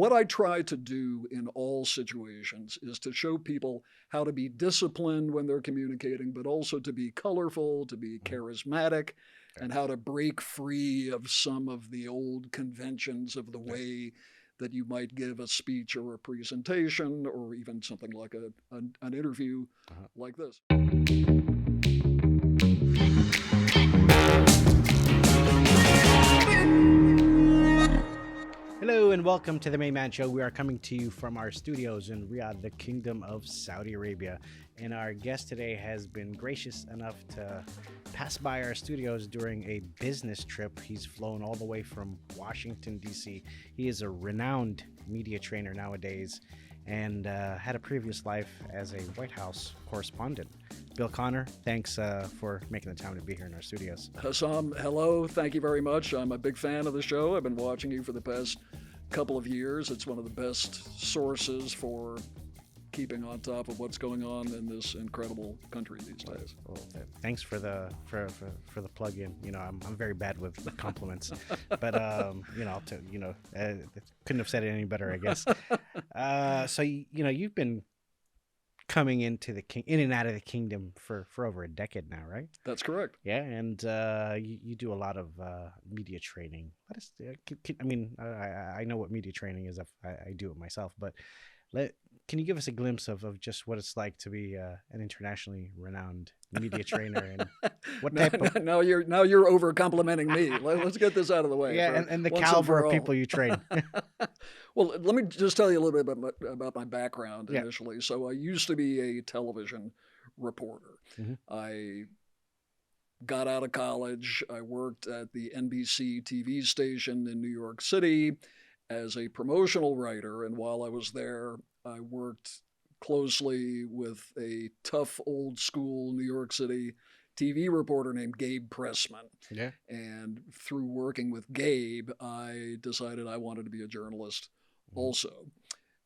what I try to do in all situations is to show people how to be disciplined when they're communicating, but also to be colorful, to be charismatic, and how to break free of some of the old conventions of the way that you might give a speech or a presentation or even something like an interview like this. Hello and welcome to the Mayman Show. We are coming to you from our studios in Riyadh, the Kingdom of Saudi Arabia. And our guest today has been gracious enough to pass by our studios during a business trip. He's flown all the way from Washington, D.C. He is a renowned media trainer nowadays and had a previous life as a White House correspondent. Bill Connor, thanks for making the time to be here in our studios. Hassam, hello. Thank you very much. I'm a big fan of the show. I've been watching you for the past couple of years. It's one of the best sources for keeping on top of what's going on in this incredible country these days. Well, thanks for the plug-in. You know, I'm very bad with compliments, but couldn't have said it any better, I guess. So you've been coming into in and out of the kingdom for over a decade now, right? That's correct. Yeah, and you do a lot of media training. I know what media training is. I do it myself, but can you give us a glimpse of just what it's like to be an internationally renowned media trainer and what type of... Now you're over complimenting me. Let's get this out of the way. Yeah, and the caliber of people you train. Well, let me just tell you a little bit about my background initially. So I used to be a television reporter. Mm-hmm. I got out of college. I worked at the NBC TV station in New York City as a promotional writer. And while I was there, I worked closely with a tough old school New York City TV reporter named Gabe Pressman. Yeah. And through working with Gabe, I decided I wanted to be a journalist also.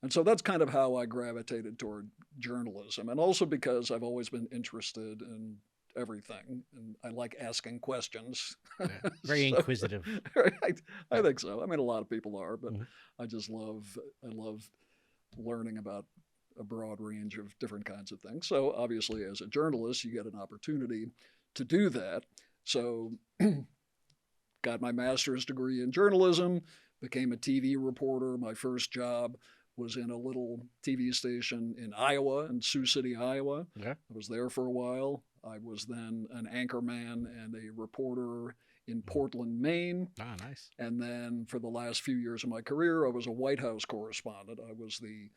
And so that's kind of how I gravitated toward journalism. And also because I've always been interested in everything and I like asking questions. Yeah. Very inquisitive. I think so. I mean, a lot of people are, but I love learning about a broad range of different kinds of things. So obviously as a journalist, you get an opportunity to do that. So got my master's degree in journalism, became a TV reporter. My first job was in a little TV station in Iowa, in Sioux City, Iowa. Yeah. I was there for a while. I was then an anchorman and a reporter in Portland, Maine. Ah, nice. And then for the last few years of my career, I was a White House correspondent. I was the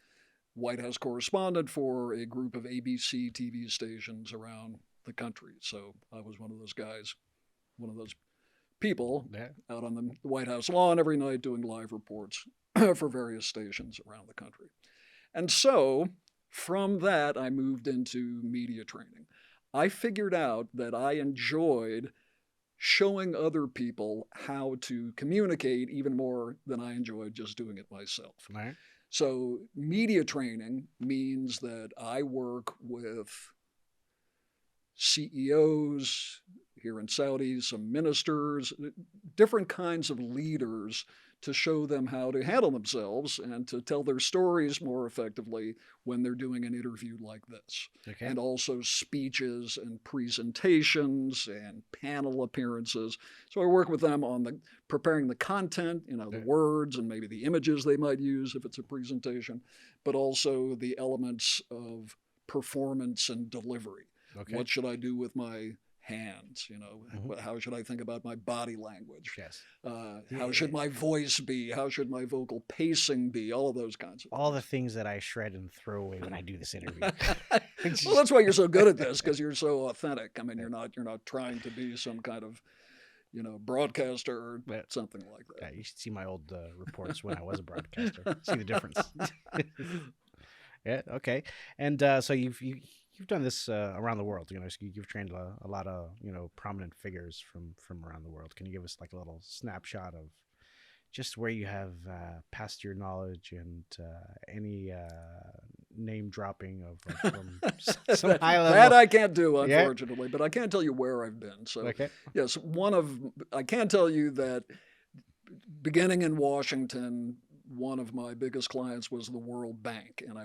White House correspondent for a group of ABC TV stations around the country. So I was one of those guys, one of those people out on the White House lawn every night doing live reports for various stations around the country. And so from that, I moved into media training. I figured out that I enjoyed showing other people how to communicate even more than I enjoyed just doing it myself. Right. So media training means that I work with CEOs here in Saudi, some ministers, different kinds of leaders to show them how to handle themselves and to tell their stories more effectively when they're doing an interview like this. Okay. And also speeches and presentations and panel appearances. So I work with them on preparing the content, the words and maybe the images they might use if it's a presentation, but also the elements of performance and delivery. Okay. What should I do with my hands? How should I think about my body language? Yes. How should my voice be? How should my vocal pacing be? All of those kinds of all things. The things that I shred and throw away when I do this interview. Well, that's why you're so good at this, because you're so authentic. I mean, you're not trying to be some kind of broadcaster or something like that. Yeah, you should see my old reports when I was a broadcaster. See the difference. Yeah. Okay. And so you've done this around the world. You've trained a lot of prominent figures from around the world. Can you give us like a little snapshot of just where you have passed your knowledge and any name dropping of from some high level? That I can't do, unfortunately, but I can tell you where I've been. So okay. Yes, I can tell you that beginning in Washington, one of my biggest clients was the World Bank, and I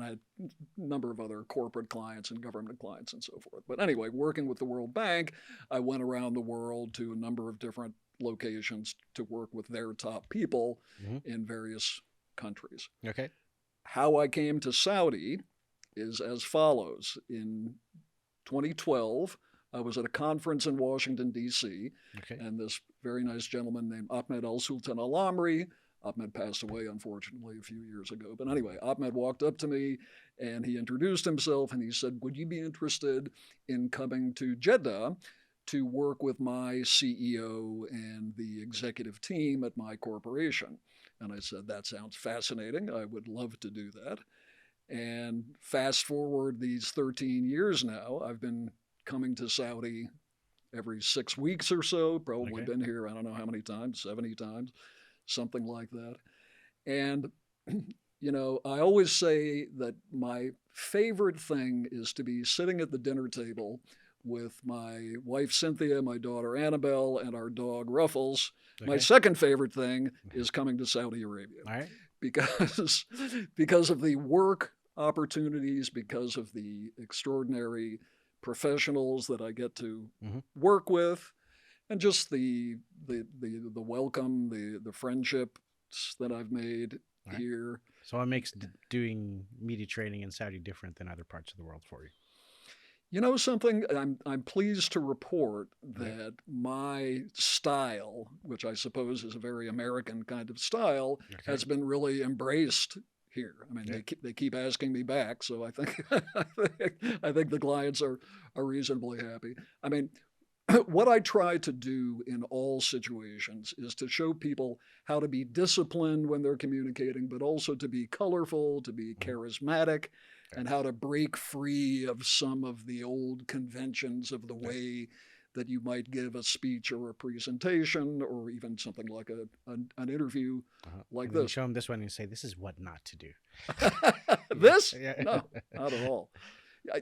had a number of other corporate clients and government clients and so forth. But anyway, working with the World Bank, I went around the world to a number of different locations to work with their top people in various countries. Okay. How I came to Saudi is as follows. In 2012, I was at a conference in Washington, D.C., and this very nice gentleman named Ahmed Al-Sultan Al-Amri. Ahmed passed away, unfortunately, a few years ago. But anyway, Ahmed walked up to me, and he introduced himself, and he said, would you be interested in coming to Jeddah to work with my CEO and the executive team at my corporation? And I said, that sounds fascinating. I would love to do that. And fast forward these 13 years now, I've been coming to Saudi every 6 weeks or so, probably been here, I don't know how many times, 70 times, something like that. And, you know, I always say that my favorite thing is to be sitting at the dinner table with my wife, Cynthia, my daughter, Annabelle, and our dog, Ruffles. My second favorite thing is coming to Saudi Arabia. All right. Because of the work opportunities, because of the extraordinary professionals that I get to work with, and just the welcome, the friendships that I've made here. So what makes doing media training in Saudi different than other parts of the world for you? You know something? I'm pleased to report that my style, which I suppose is a very American kind of style, has been really embraced here. I mean, they keep asking me back, so I think I think the clients are reasonably happy. I mean, what I try to do in all situations is to show people how to be disciplined when they're communicating, but also to be colorful, to be charismatic, and how to break free of some of the old conventions of the way that you might give a speech or a presentation or even something like an interview like and then this. You show them this one and you say, this is what not to do. This? No, not at all.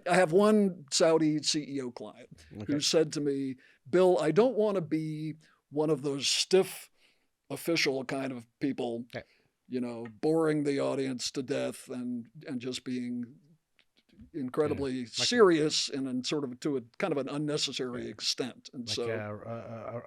I have one Saudi CEO client who said to me, Bill, I don't want to be one of those stiff official kind of people, you know, boring the audience to death and just being incredibly serious and sort of to a kind of an unnecessary extent. And like so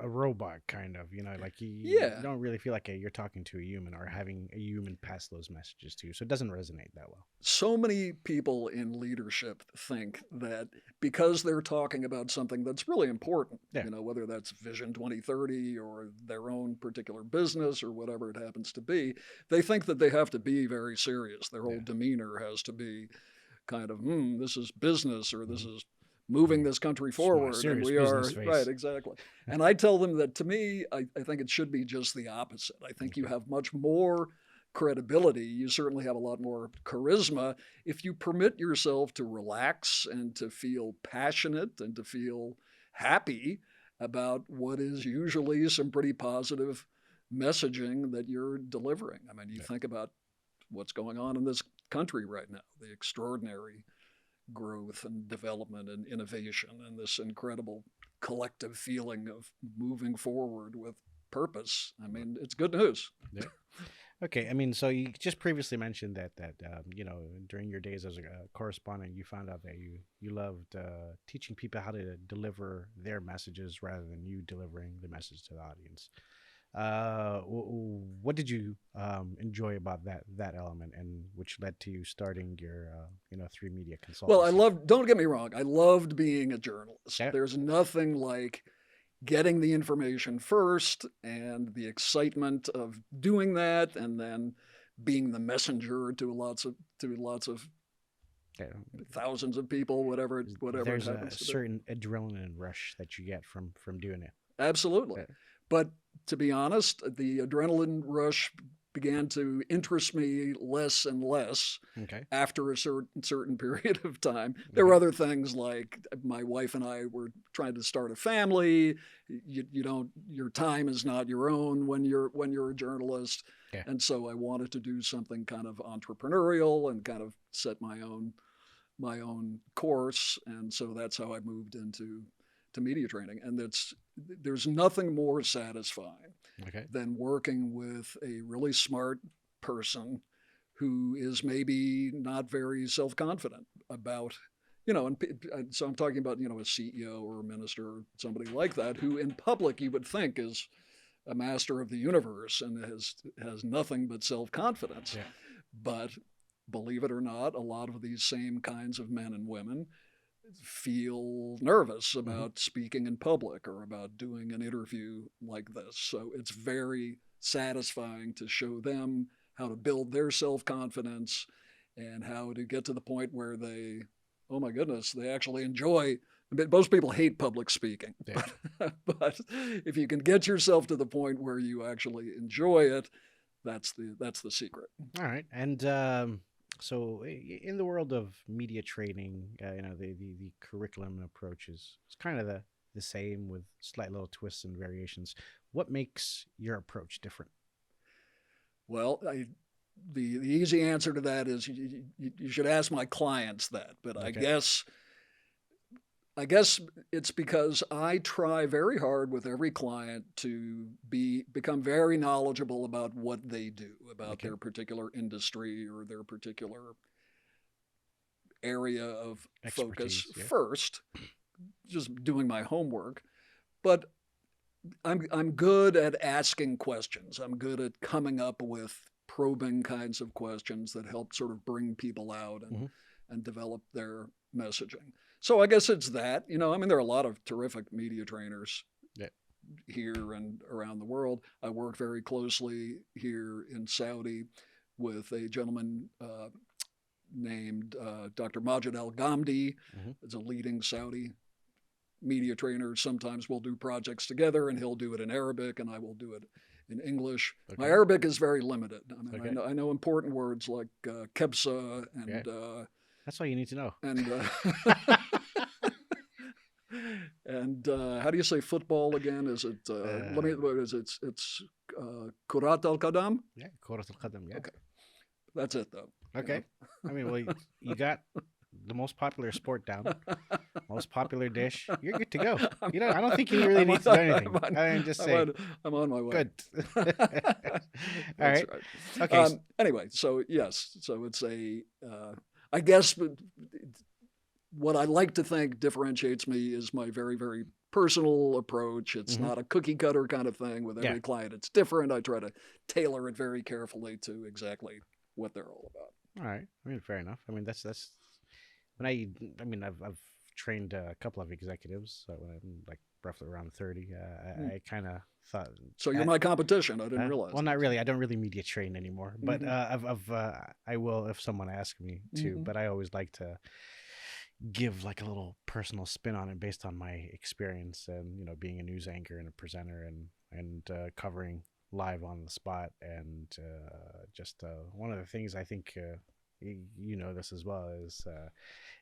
a robot kind of, you know, like you don't really feel like you're talking to a human or having a human pass those messages to you. So it doesn't resonate that well. So many people in leadership think that because they're talking about something that's really important, you know, whether that's Vision 2030 or their own particular business or whatever it happens to be, they think that they have to be very serious. Their whole demeanor has to be kind of, this is business or this is moving this country forward. And we are, right, exactly. And I tell them that to me, I think it should be just the opposite. I think you have much more credibility. You certainly have a lot more charisma if you permit yourself to relax and to feel passionate and to feel happy about what is usually some pretty positive messaging that you're delivering. I mean, you think about what's going on in this country right now, the extraordinary growth and development and innovation and this incredible collective feeling of moving forward with purpose. I mean, it's good news. Okay, I mean, so you just previously mentioned that you know, during your days as a correspondent, you found out that you loved teaching people how to deliver their messages rather than you delivering the message to the audience. What did you enjoy about that element, and which led to you starting your 3 Media Consultancy? Well, don't get me wrong, I loved being a journalist. There's nothing like getting the information first and the excitement of doing that, and then being the messenger to lots of thousands of people, whatever there's it happens a certain adrenaline rush that you get from doing it. Absolutely. But to be honest, the adrenaline rush began to interest me less and less after a certain period of time. There were other things like my wife and I were trying to start a family. Your time is not your own when you're a journalist. And so I wanted to do something kind of entrepreneurial and kind of set my own course. And so that's how I moved into media training. And there's nothing more satisfying than working with a really smart person who is maybe not very self-confident about, and so I'm talking about, a CEO or a minister or somebody like that, who in public you would think is a master of the universe and has nothing but self-confidence. Yeah. But believe it or not, a lot of these same kinds of men and women feel nervous about speaking in public or about doing an interview like this. So it's very satisfying to show them how to build their self-confidence and how to get to the point where they, oh my goodness, they actually enjoy. Most people hate public speaking, Yeah. but if you can get yourself to the point where you actually enjoy it, that's the secret. All right. And so in the world of media training, the curriculum and approach is kind of the same with slight little twists and variations. What makes your approach different? Well, the easy answer to that is you should ask my clients that, but Okay. I guess it's because I try very hard with every client to become very knowledgeable about what they do, about Okay. their particular industry or their particular area of focus Expertise, yeah. first, just doing my homework. But I'm good at asking questions. I'm good at coming up with probing kinds of questions that help sort of bring people out and develop their messaging. So I guess it's that. There are a lot of terrific media trainers here and around the world. I work very closely here in Saudi with a gentleman named Dr. Majid Al-Ghamdi. It's a leading Saudi media trainer. Sometimes we'll do projects together, and he'll do it in Arabic, and I will do it in English. Okay. My Arabic is very limited. Okay. I know important words like kebsa and that's all you need to know. And how do you say football again? Is it it's Kurat al-Qadam? Yeah, Kurat al-Qadam. Yeah. Okay, that's it though. Okay. I mean, well, you got the most popular sport down, most popular dish. You're good to go. I don't think you really need to do anything. I'm just saying. I'm on my way. Good. All That's right. right. Okay. Anyway, so yes, so it's I guess what I like to think differentiates me is my very, very personal approach. It's not a cookie cutter kind of thing with every client. It's different. I try to tailor it very carefully to exactly what they're all about. All right. I mean, fair enough. I mean, that's when I've trained a couple of executives when I'm like roughly around 30. I kind of thought. So you're my competition. I didn't realize. Well, not really. I don't really media train anymore, but I will if someone asks me to. But I always like to give like a little personal spin on it based on my experience and being a news anchor and a presenter and covering live on the spot and just one of the things I think this as well is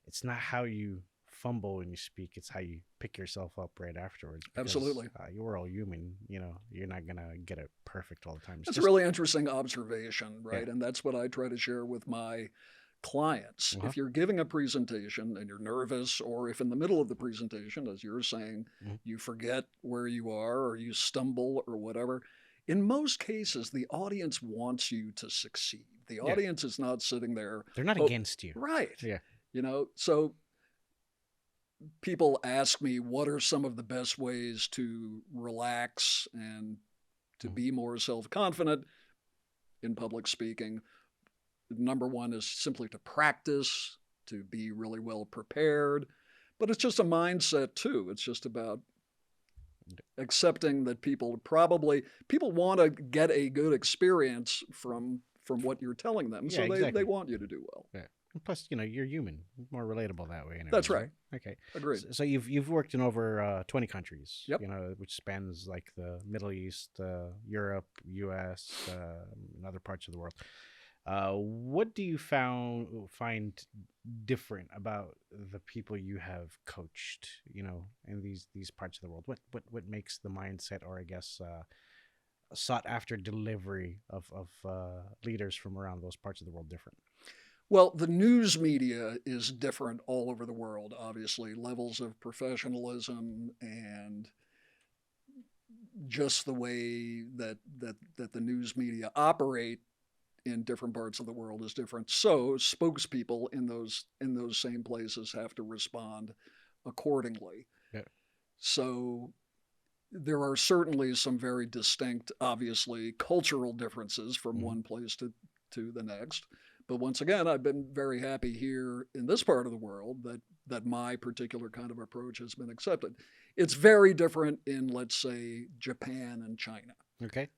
it's not how you fumble when you speak, it's how you pick yourself up right afterwards. Absolutely. We're all human, you're not gonna get it perfect all the time. That's a really interesting observation, right? Yeah. And that's what I try to share with my clients. If you're giving a presentation and you're nervous, or if in the middle of the presentation, as you're saying, you forget where you are or you stumble or whatever, in most cases, the audience wants you to succeed. The audience is not sitting there. They're not against you. Right. Yeah. So people ask me, what are some of the best ways to relax and to be more self-confident in public speaking? Number one is simply to practice, to be really well prepared. But it's just a mindset too. It's just about accepting that people want to get a good experience from what you're telling them. Yeah, So exactly. they want you to do well. Yeah. Plus, you're human, more relatable that way. That's right. Okay. Agreed. So you've worked in over 20 countries. Yep. Which spans like the Middle East, Europe, U.S., and other parts of the world. What do you find different about the people you have coached, in these parts of the world? What makes the mindset, or I guess sought after delivery of leaders from around those parts of the world different? Well, the news media is different all over the world, obviously. Levels of professionalism and just the way that the news media operate in different parts of the world is different. So spokespeople in those same places have to respond accordingly. Yeah. So there are certainly some very distinct, obviously, cultural differences from one place to the next. But once again, I've been very happy here in this part of the world that my particular kind of approach has been accepted. It's very different in, let's say, Japan and China. Okay.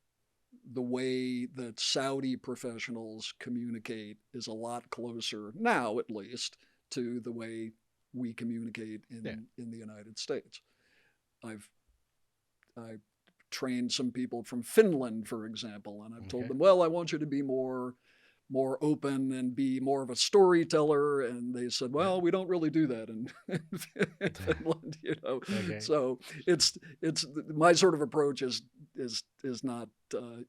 The way that Saudi professionals communicate is a lot closer now, at least, to the way we communicate in the United States. I trained some people from Finland, for example, and I've told them, well, I want you to be more open and be more of a storyteller, and they said, well, we don't really do that in Finland, you know. Okay. So it's my sort of approach is not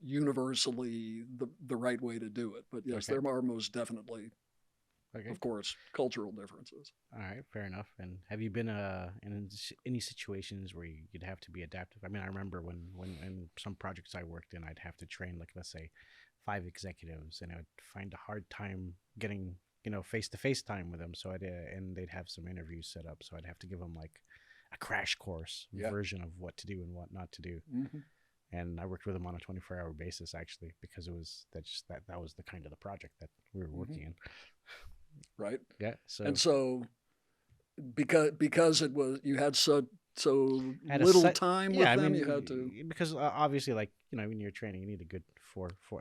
universally the right way to do it, but yes, there are most definitely, of course, cultural differences. All right, fair enough. And have you been in any situations where you'd have to be adaptive? I mean, I remember when in some projects I worked in, I'd have to train, like, let's say 5 executives, and I would find a hard time getting, face-to-face time with them. So and they'd have some interviews set up, so I'd have to give them like a crash course version of what to do and what not to do. Mm-hmm. And I worked with them on a 24-hour basis, actually, because that was the kind of the project that we were working in. Right. Yeah. So because it was, you had so little time with them, you had to, because obviously, like, when you're training, you need a good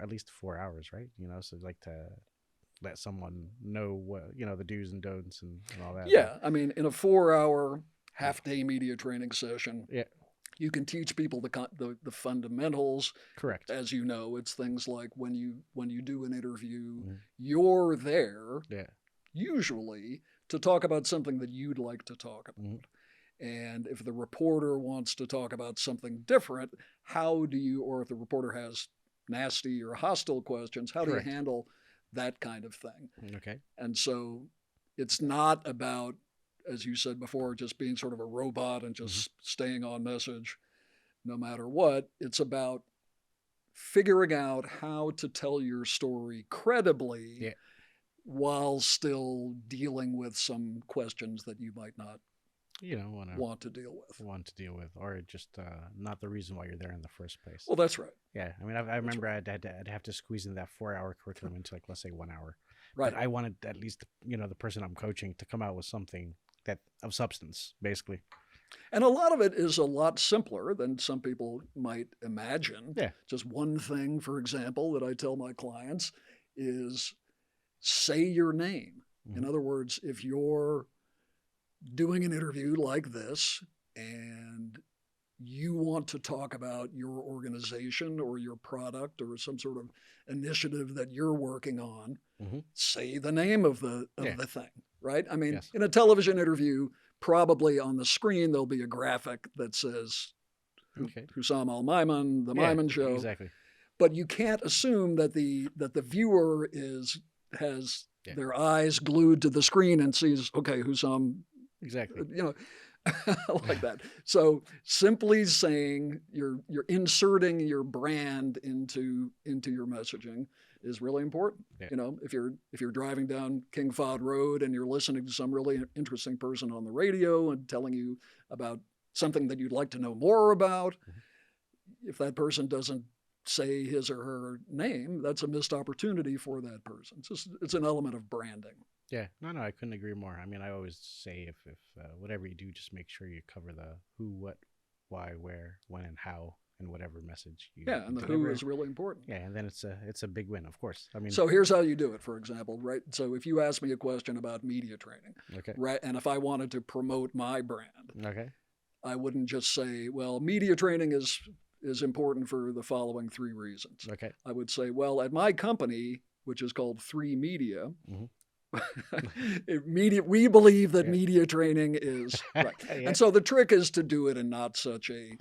at least 4 hours, right? So like to let someone know what, the do's and don'ts and all that. Yeah. I mean, in a 4-hour half-day media training session, you can teach people the fundamentals. Correct. As you know, it's things like when you do an interview, you're there usually to talk about something that you'd like to talk about. And if the reporter wants to talk about something different, or if the reporter has nasty or hostile questions, how do you handle that kind of thing? Okay. And so it's not about, as you said before, just being sort of a robot and just staying on message no matter what. It's about figuring out how to tell your story credibly while still dealing with some questions that you might not want to deal with, or just not the reason why you're there in the first place. Well, that's right. Yeah, I mean, I remember I'd have to squeeze in that 4-hour curriculum into, like, let's say 1 hour. Right. But I wanted at least the person I'm coaching to come out with something that of substance, basically. And a lot of it is a lot simpler than some people might imagine. Yeah. Just one thing, for example, that I tell my clients is say your name. In other words, if you're doing an interview like this and you want to talk about your organization or your product or some sort of initiative that you're working on, say the name of the thing, right? I mean, in a television interview, probably on the screen, there'll be a graphic that says Hussam al-Mayman, the Mayman Show. Exactly. But you can't assume that the viewer has their eyes glued to the screen and sees, okay, Hussam. Exactly. Like that. So simply saying you're inserting your brand into your messaging is really important. Yeah. If you're driving down King Fahd Road and you're listening to some really interesting person on the radio and telling you about something that you'd like to know more about, if that person doesn't say his or her name, that's a missed opportunity for that person. It's an element of branding. Yeah, no, I couldn't agree more. I mean, I always say if whatever you do, just make sure you cover the who, what, why, where, when, and how, and whatever message you and the deliver. who is really important. Yeah, and then it's a big win, of course. I mean, so here's how you do it, for example, right? So if you ask me a question about media training, right, and if I wanted to promote my brand, I wouldn't just say, well, media training is important for the following 3 reasons. I would say, well, at my company, which is called 3 Media, we believe that media training is right. And so the trick is to do it in not such a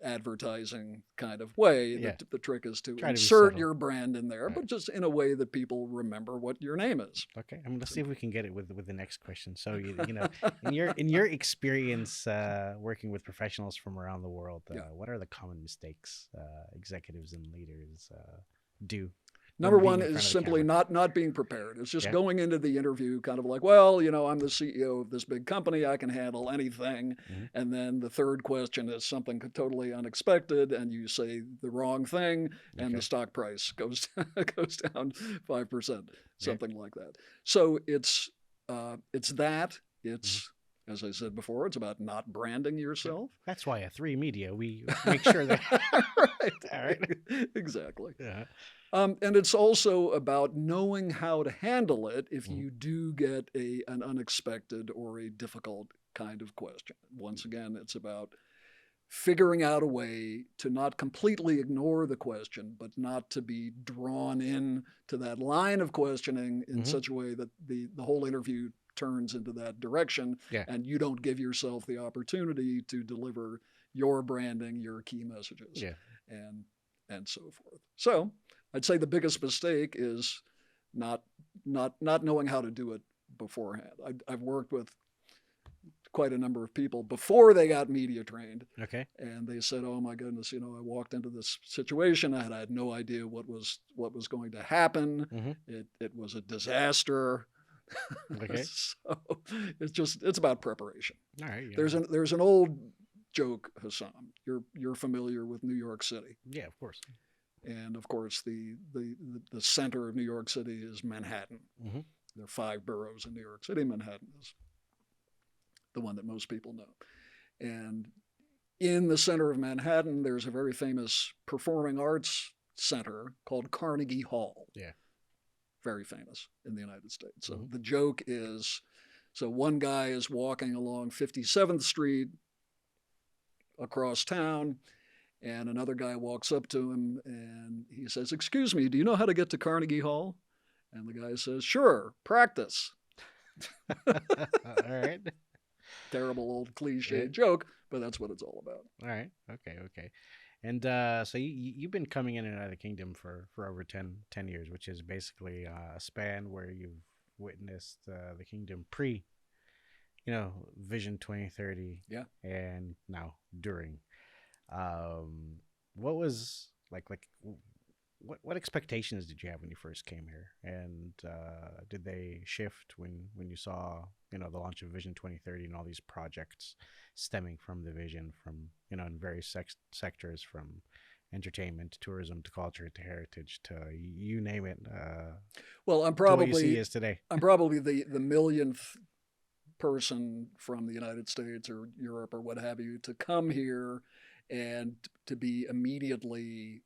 advertising kind of way. The trick is to insert your brand in there, but just in a way that people remember what your name is. Okay, I mean, let's see if we can get it with the next question. So in your experience working with professionals from around the world, what are the common mistakes executives and leaders do? Number being one in is front of the simply camera? not being prepared. It's just Yeah. going into the interview kind of like, well, I'm the CEO of this big company. I can handle anything. Mm-hmm. And then the third question is something totally unexpected, and you say the wrong thing, and the Okay. stock price goes goes down 5%, Okay. something like that. So it's that. Mm-hmm. It's, as I said before, it's about not branding yourself. That's why at 3 Media we make sure that. Right. All right. Exactly. Yeah. And it's also about knowing how to handle it if Mhm. you do get an unexpected or a difficult kind of question. Once again, it's about figuring out a way to not completely ignore the question, but not to be drawn in to that line of questioning in Mhm. such a way that the whole interview turns into that direction, Yeah. and you don't give yourself the opportunity to deliver your branding, your key messages, Yeah. and so forth. So I'd say the biggest mistake is not knowing how to do it beforehand. I've worked with quite a number of people before they got media trained, Okay. and they said, "Oh my goodness, I walked into this situation and I had no idea what was going to happen. Mm-hmm. It was a disaster." Okay. So it's about preparation. All right. Yeah. There's an old joke, Hassan. You're familiar with New York City. Yeah, of course. And of course, the center of New York City is Manhattan. Mm-hmm. There are 5 boroughs in New York City. Manhattan is the one that most people know. And in the center of Manhattan, there's a very famous performing arts center called Carnegie Hall. Yeah. Very famous in the United States. So Mhm. the joke is, so one guy is walking along 57th Street across town, and another guy walks up to him and he says, "Excuse me, do you know how to get to Carnegie Hall?" And the guy says, "Sure, practice." All right. Terrible old cliche Yeah. joke, but that's what it's all about. All right. Okay. Okay. And so you've been coming in and out of the kingdom for over 10 years, which is basically a span where you've witnessed the kingdom pre, Vision 2030. Yeah. And now during. What was what expectations did you have when you first came here, and did they shift when you saw the launch of Vision 2030 and all these projects stemming from the vision, from in various sectors, from entertainment to tourism to culture to heritage to you name it? Well, I'm to what you see probably is today. I'm probably the millionth person from the United States or Europe or what have you to come here and to be immediately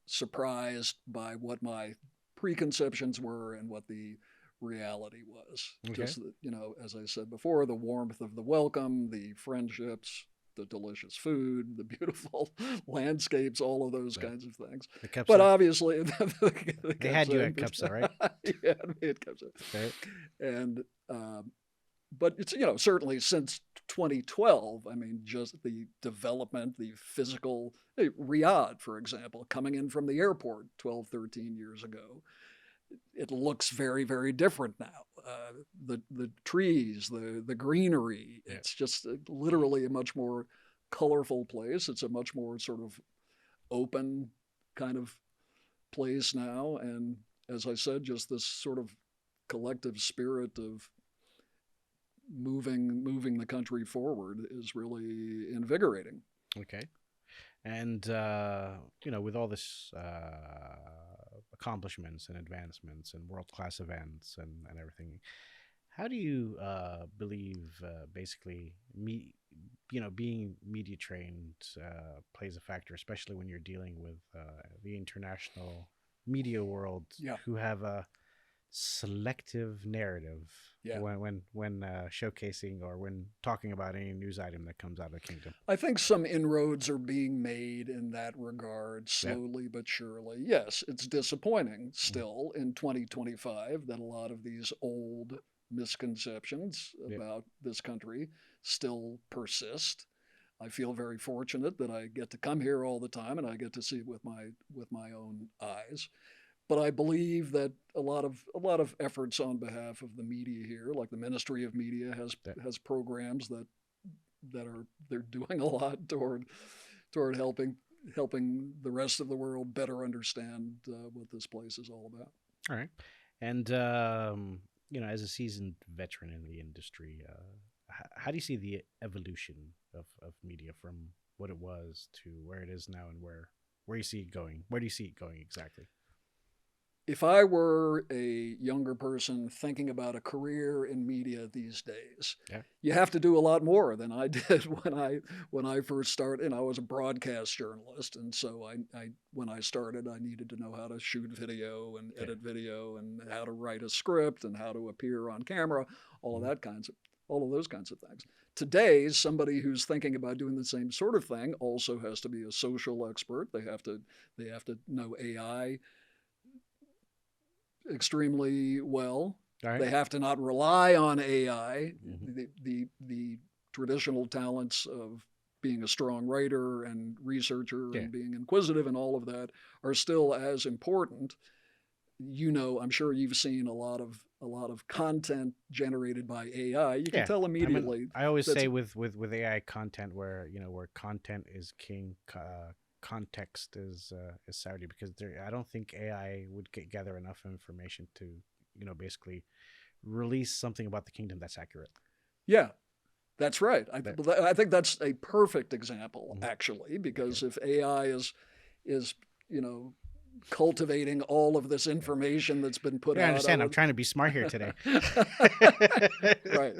surprised by what my preconceptions were and what the reality was. Okay. Just, as I said before, the warmth of the welcome, the friendships, the delicious food, the beautiful landscapes, all of those kinds of things. But obviously, they had you at Capsa, right? Yeah, me at Capsa. Okay. And but it's certainly since 2012. I mean, just the development, the physical. Riyadh, for example, coming in from the airport 12, 13 years ago, it looks very, very different now. The trees, the greenery. Yeah. It's just literally a much more colorful place. It's a much more sort of open kind of place now. And as I said, just this sort of collective spirit of moving the country forward is really invigorating. Okay. And with all this accomplishments and advancements and world-class events and everything, how do you believe basically being media trained plays a factor, especially when you're dealing with the international media world, who have a selective narrative when showcasing or when talking about any news item that comes out of the kingdom? I think some inroads are being made in that regard, slowly but surely. Yes, it's disappointing still in 2025 that a lot of these old misconceptions about this country still persist. I feel very fortunate that I get to come here all the time and I get to see it with my own eyes. But I believe that a lot of efforts on behalf of the media here, like the Ministry of Media has programs that they're doing a lot toward helping helping the rest of the world better understand what this place is all about. All right. And, as a seasoned veteran in the industry, how do you see the evolution of media from what it was to where it is now, and where you see it going? Where do you see it going exactly? If I were a younger person thinking about a career in media these days, Yeah. you have to do a lot more than I did when I first started. And I was a broadcast journalist, and so I when I started, I needed to know how to shoot video and edit video, and how to write a script, and how to appear on camera, all of those kinds of things. Today, somebody who's thinking about doing the same sort of thing also has to be a social expert. They have to know AI extremely well. Right. They have to not rely on AI. Mm-hmm. The traditional talents of being a strong writer and researcher and being inquisitive and all of that are still as important. I'm sure you've seen a lot of content generated by AI. You can tell immediately. I always say with AI content, where content is king, context is Saudi, because I don't think AI would gather enough information to basically release something about the kingdom that's accurate. Yeah, that's right. I think that's a perfect example, actually, because if AI is cultivating all of this information that's been put out. I understand. I'm trying to be smart here today. Right.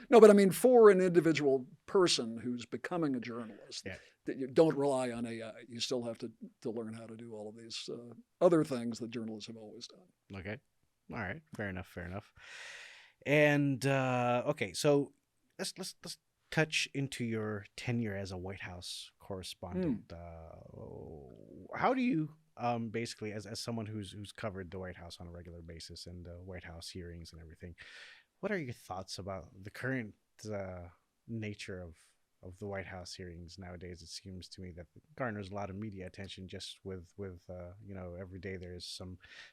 No, but I mean, for an individual person who's becoming a journalist, you don't rely on AI. You still have to learn how to do all of these other things that journalists have always done. Okay. All right. Fair enough. And okay, so let's touch into your tenure as a White House correspondent. How do you basically, as someone who's covered the White House on a regular basis, and White House hearings and everything, what are your thoughts about the current nature of the White House hearings nowadays? It seems to me that it garners a lot of media attention just with every day there's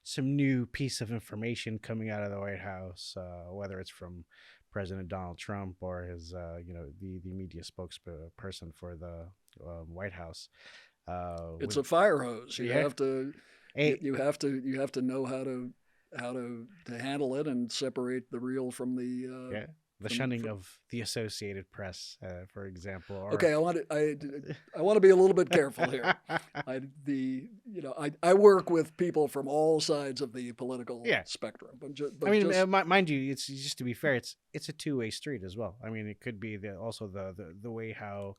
some new piece of information coming out of the White House, whether it's from President Donald Trump or his the media spokesperson for the White House. It's a fire hose. You have to know how to handle it and separate the real from the shunning of the Associated Press, for example. Okay, I want to be a little bit careful here. I work with people from all sides of the political spectrum. But mind you, it's just to be fair, it's a two-way street as well. I mean, it could be also the way how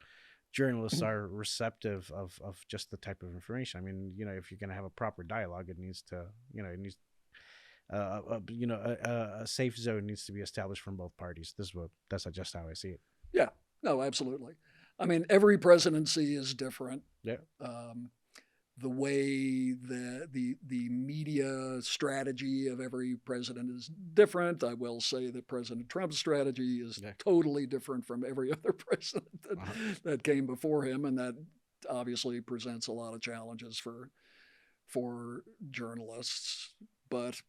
journalists are receptive of just the type of information. I mean, if you're going to have a proper dialogue, it needs to, a safe zone needs to be established from both parties. That's just how I see it. Yeah, no, absolutely. I mean, every presidency is different. Yeah. The way the media strategy of every president is different. I will say that President Trump's strategy is totally different from every other president that came before him, and that obviously presents a lot of challenges for journalists. But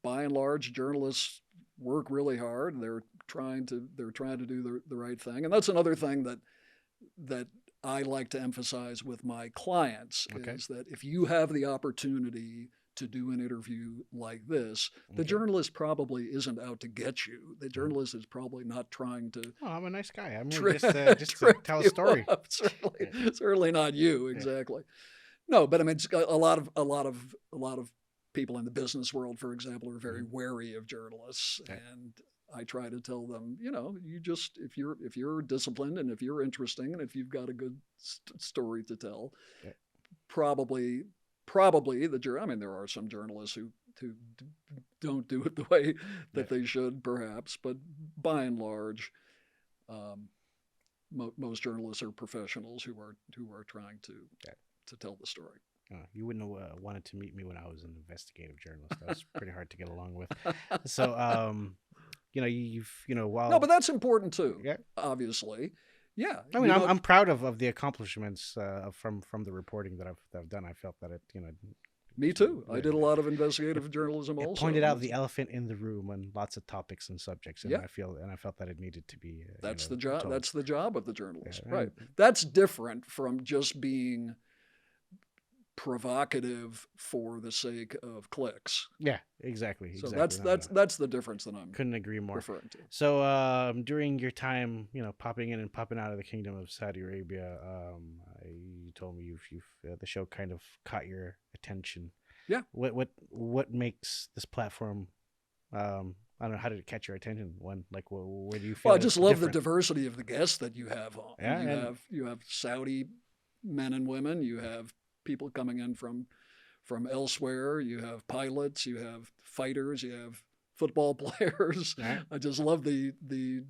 by and large, journalists work really hard. They're trying to do the right thing, and that's another thing that I like to emphasize with my clients is that if you have the opportunity to do an interview like this, the journalist probably isn't out to get you. The journalist is probably not trying to. Oh, I'm a nice guy. I'm just to tell a story. Certainly not you exactly. No, but I mean, a lot of people in the business world, for example, are very wary of journalists, and I try to tell them, you just if you're disciplined and if you're interesting and if you've got a good story to tell, probably I mean, there are some journalists who don't do it the way that they should, perhaps, but by and large, most journalists are professionals who are trying to tell the story. You wouldn't have wanted to meet me when I was an investigative journalist. That was pretty hard to get along with. So, while no, but that's important too. Yeah, obviously. Yeah, I mean, I'm proud of the accomplishments from the reporting that I've done. I felt that it Me too. I did a lot of investigative journalism It also. pointed out the elephant in the room on lots of topics and subjects, and Yeah. I felt that it needed to be. That's the job. told. That's the job of the journalist, Yeah, right? That's different from just being provocative for the sake of clicks. Yeah, exactly. So exactly. that's the difference that I'm couldn't agree more. referring to. So during your time, popping in and popping out of the Kingdom of Saudi Arabia, you told me the show kind of caught your attention. Yeah. What makes this platform? I don't know, how did it catch your attention? Where do you feel? Well, I just love different? the diversity of the guests that you have on. Yeah, you have Saudi men and women. You have people coming in from elsewhere. You have pilots. You have fighters. You have football players. Right. I just love the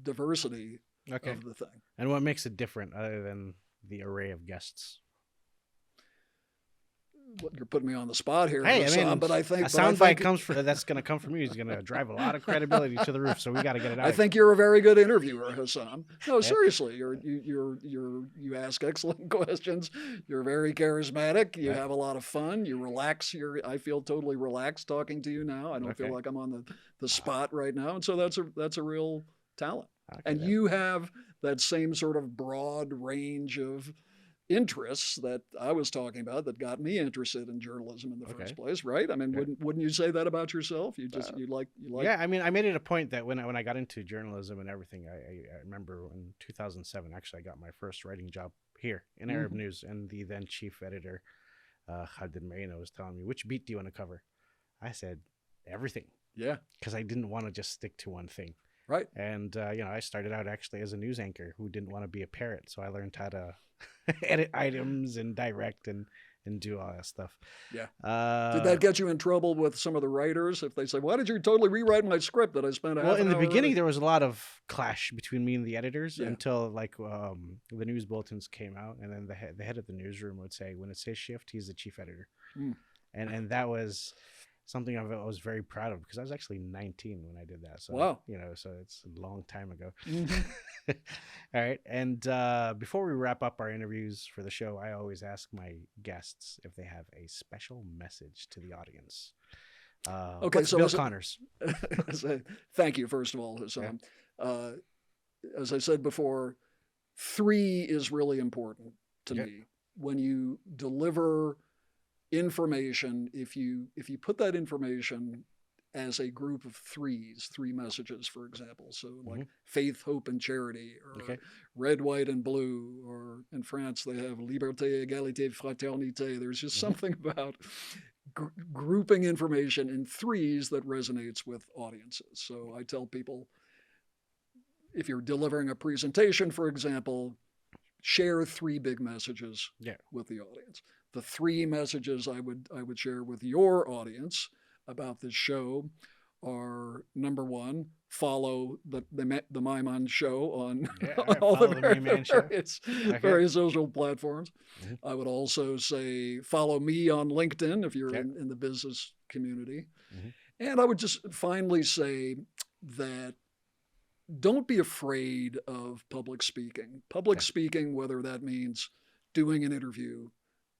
diversity of the thing. And what makes it different other than the array of guests? You're putting me on the spot here, hey, Hassan, but I think a soundbite that's going to come from you is going to drive a lot of credibility to the roof. So we got to get it out. I think you're a very good interviewer, Hassan. No, seriously, you ask excellent questions. You're very charismatic. You have a lot of fun. You relax. I feel totally relaxed talking to you now. I don't feel like I'm on the spot right now, and so that's a real talent. And you have that same sort of broad range of interests that I was talking about that got me interested in journalism in the first place, right? I mean, wouldn't you say that about yourself? You like. Yeah, I mean, I made it a point that when I got into journalism and everything, I remember in 2007, actually, I got my first writing job here in Arab News, and the then chief editor, Khalid Marina, was telling me, which beat do you want to cover? I said, everything. Yeah. Because I didn't want to just stick to one thing. Right. And, I started out actually as a news anchor who didn't want to be a parrot. So I learned how to edit items and direct and do all that stuff. Yeah. Did that get you in trouble with some of the writers if they say, why did you totally rewrite my script that I spent Well, in the beginning, there was a lot of clash between me and the editors until the news bulletins came out. And then the head of the newsroom would say, when it says shift, he's the chief editor. And that was something I was very proud of because I was actually 19 when I did that. So, wow. So it's a long time ago. All right. And before we wrap up our interviews for the show, I always ask my guests if they have a special message to the audience. Okay. So Bill Connors. Thank you, first of all. Hassan. As I said before, 3 is really important to me. When you deliver information, if you put that information as a group of 3 messages, for example, so like faith, hope, and charity, or red, white, and blue, or in France they have liberté, égalité, fraternité. There's just something about grouping information in 3s that resonates with audiences. So I tell people, if you're delivering a presentation, for example, share 3 big messages with the audience. The 3 messages I would share with your audience about this show are: number 1, follow the Mayman show on all the various social platforms. I would also say follow me on LinkedIn if you're in the business community. And I would just finally say that don't be afraid of public speaking. Public speaking, whether that means doing an interview,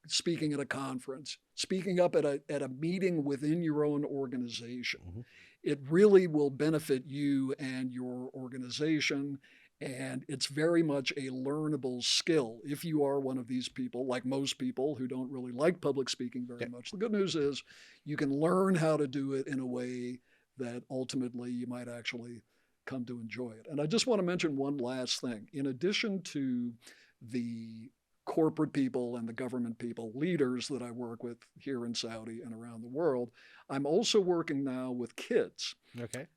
speaking at a conference, speaking up at a meeting within your own organization, it really will benefit you and your organization. And it's very much a learnable skill if you are one of these people, like most people who don't really like public speaking very much. The good news is you can learn how to do it in a way that ultimately you might actually come to enjoy it. And I just want to mention one last thing. In addition to the corporate people and the government people, leaders that I work with here in Saudi and around the world, I'm also working now with kids. Okay.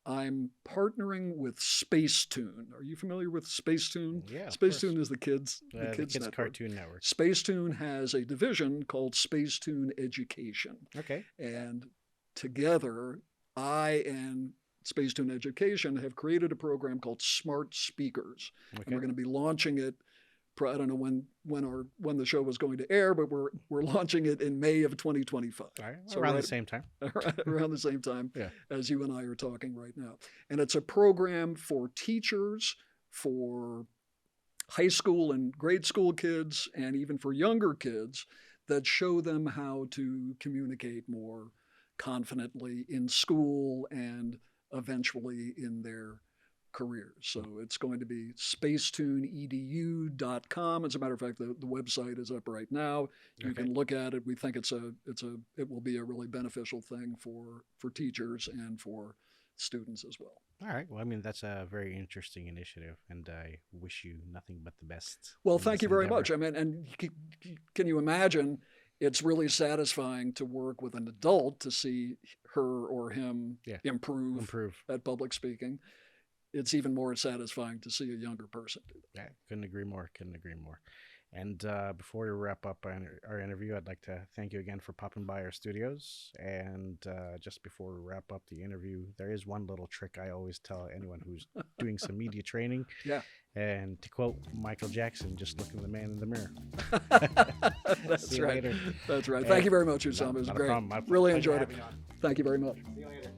I'm partnering with Spacetoon. Are you familiar with Spacetoon? Yeah. Spacetoon is the kids network. Cartoon network. Spacetoon has a division called Spacetoon Education. Okay. And together, I and Spacetoon Education have created a program called Smart Speakers. Okay. And we're going to be launching it. I don't know when the show was going to air, but we're launching it in May of 2025. All right. So around the same time. Around the same time as you and I are talking right now. And it's a program for teachers, for high school and grade school kids, and even for younger kids that show them how to communicate more confidently in school and eventually in their careers. So it's going to be spacetuneedu.com. As a matter of fact, the website is up right now. You can look at it. We think it will be a really beneficial thing for teachers and for students as well. All right. Well, I mean, that's a very interesting initiative, and I wish you nothing but the best. Well, thank you very much. I mean, and can you imagine? It's really satisfying to work with an adult to see her or him improve at public speaking. It's even more satisfying to see a younger person do that. Yeah, couldn't agree more. And before we wrap up our interview, I'd like to thank you again for popping by our studios. And just before we wrap up the interview, there is one little trick I always tell anyone who's doing some media training. Yeah. And to quote Michael Jackson, just look at the man in the mirror. That's right. Later. That's right. Thank you very much, Usama. It was great. Really enjoyed it. Thank you very much. See you later.